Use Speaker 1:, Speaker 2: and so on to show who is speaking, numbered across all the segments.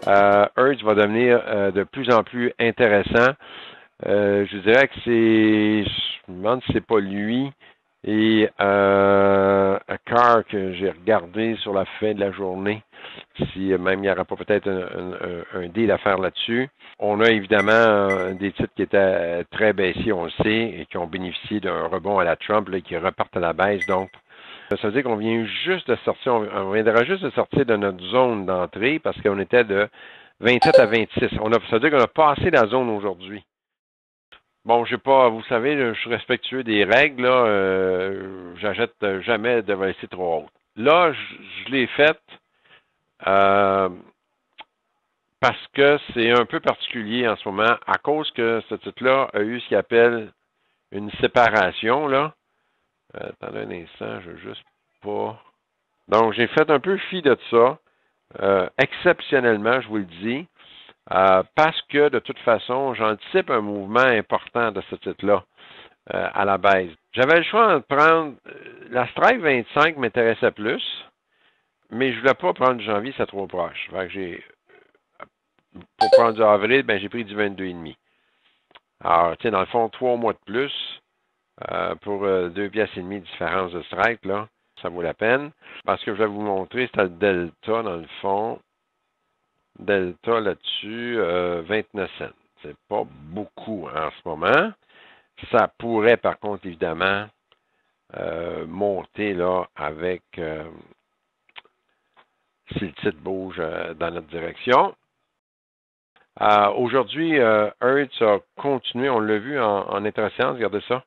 Speaker 1: Hertz va devenir de plus en plus intéressant. Je dirais que je me demande si c'est pas lui et Carr que j'ai regardé sur la fin de la journée, si même il n'y aura pas peut-être un deal à faire là-dessus. On a évidemment des titres qui étaient très baissiers, on le sait, et qui ont bénéficié d'un rebond à la Trump, là, qui repartent à la baisse. Donc, ça veut dire qu'on vient juste de sortir, on viendra juste de sortir de notre zone d'entrée parce qu'on était de 27 à 26. Ça veut dire qu'on a passé la zone aujourd'hui. Bon, j'ai pas, vous savez, je suis respectueux des règles, là, j'achète jamais de volatilité trop haute. Là, je l'ai faite euh, parce que c'est un peu particulier en ce moment, à cause que ce titre-là a eu ce qu'il appelle une séparation, là. Attendez un instant, je veux juste pas. Donc, j'ai fait un peu fi de ça, exceptionnellement, je vous le dis. Parce que de toute façon, j'anticipe un mouvement important de ce titre-là à la baisse. J'avais le choix de prendre la Strike 25 m'intéressait plus, mais je ne voulais pas prendre du janvier, c'est trop proche. Fait que pour prendre du avril, ben j'ai pris du 22,5. Alors, tiens, dans le fond, 3 mois de plus pour 2 piastres et demi de différence de strike, là, ça vaut la peine. Parce que je vais vous montrer, c'est le delta dans le fond. Delta là-dessus, 29 cents. C'est pas beaucoup en ce moment. Ça pourrait, par contre, évidemment, monter là avec si le titre bouge dans notre direction. Aujourd'hui, Hertz a continué, on l'a vu en intraséance, regardez ça.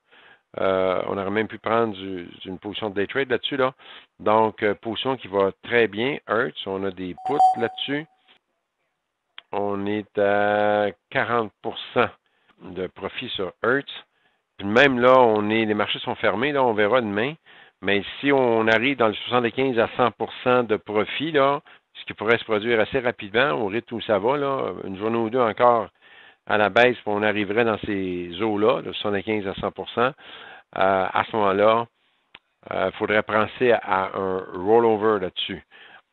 Speaker 1: On aurait même pu prendre une position de day trade là-dessus, là. Donc, position qui va très bien. Hertz, on a des puts là-dessus. On est à 40% de profit sur Hertz. Puis même là, les marchés sont fermés, là, on verra demain. Mais si on arrive dans le 75 à 100% de profit, là, ce qui pourrait se produire assez rapidement, au rythme où ça va, là, une journée ou deux encore à la baisse, puis on arriverait dans ces eaux-là, de 75 à 100%. À ce moment-là, il faudrait penser à un rollover là-dessus.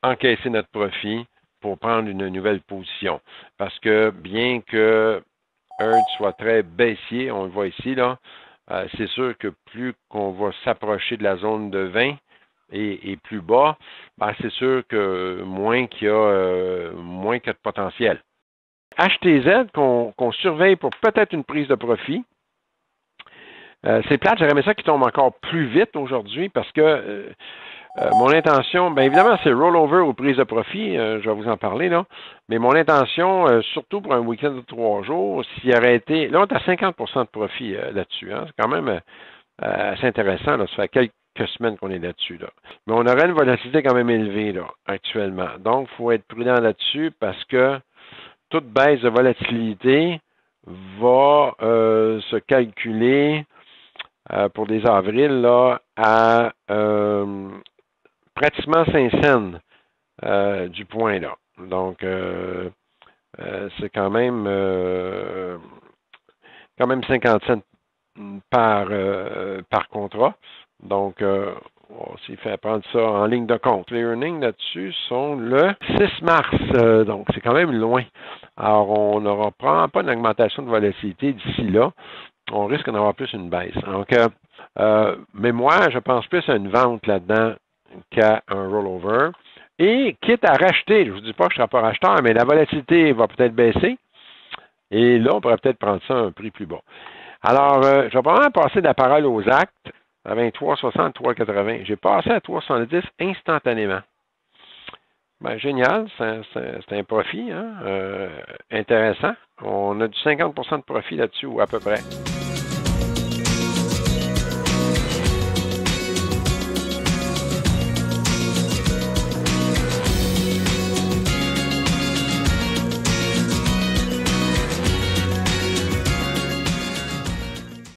Speaker 1: Encaisser notre profit pour prendre une nouvelle position. Parce que bien que Hertz soit très baissier, on le voit ici, là, c'est sûr que plus qu'on va s'approcher de la zone de 20 et plus bas, ben c'est sûr que moins qu'il y a de potentiel. HTZ qu'on surveille pour peut-être une prise de profit. C'est plate, j'aurais aimé ça qui tombe encore plus vite aujourd'hui parce que mon intention, bien évidemment, c'est rollover ou prise de profit, je vais vous en parler, là. Mais mon intention, surtout pour un week-end de 3 jours, s'il aurait été. Là, on est à 50% de profit là-dessus. Hein, c'est quand même assez intéressant. Là, ça fait quelques semaines qu'on est là-dessus. Là. Mais on aurait une volatilité quand même élevée là, actuellement. Donc, il faut être prudent là-dessus parce que toute baisse de volatilité va se calculer pour des avrils là, à pratiquement 5 cents du point là. Donc, c'est quand même 50 cents par contrat. Donc, on s'est fait prendre ça en ligne de compte. Les earnings là-dessus sont le 6 mars. Donc, c'est quand même loin. Alors, on n'aura pas une augmentation de volatilité d'ici là. On risque d'en avoir plus une baisse. Donc, mais moi, je pense plus à une vente là-dedans qu'à un rollover. Et quitte à racheter, je ne vous dis pas que je ne serai pas racheteur, mais la volatilité va peut-être baisser. Et là, on pourrait peut-être prendre ça à un prix plus bas. Alors, je vais probablement passer de la parole aux actes à 23,60, 3,80. J'ai passé à 3,70 instantanément. Ben, génial, c'est un profit hein, intéressant. On a du 50% de profit là-dessus, ou à peu près.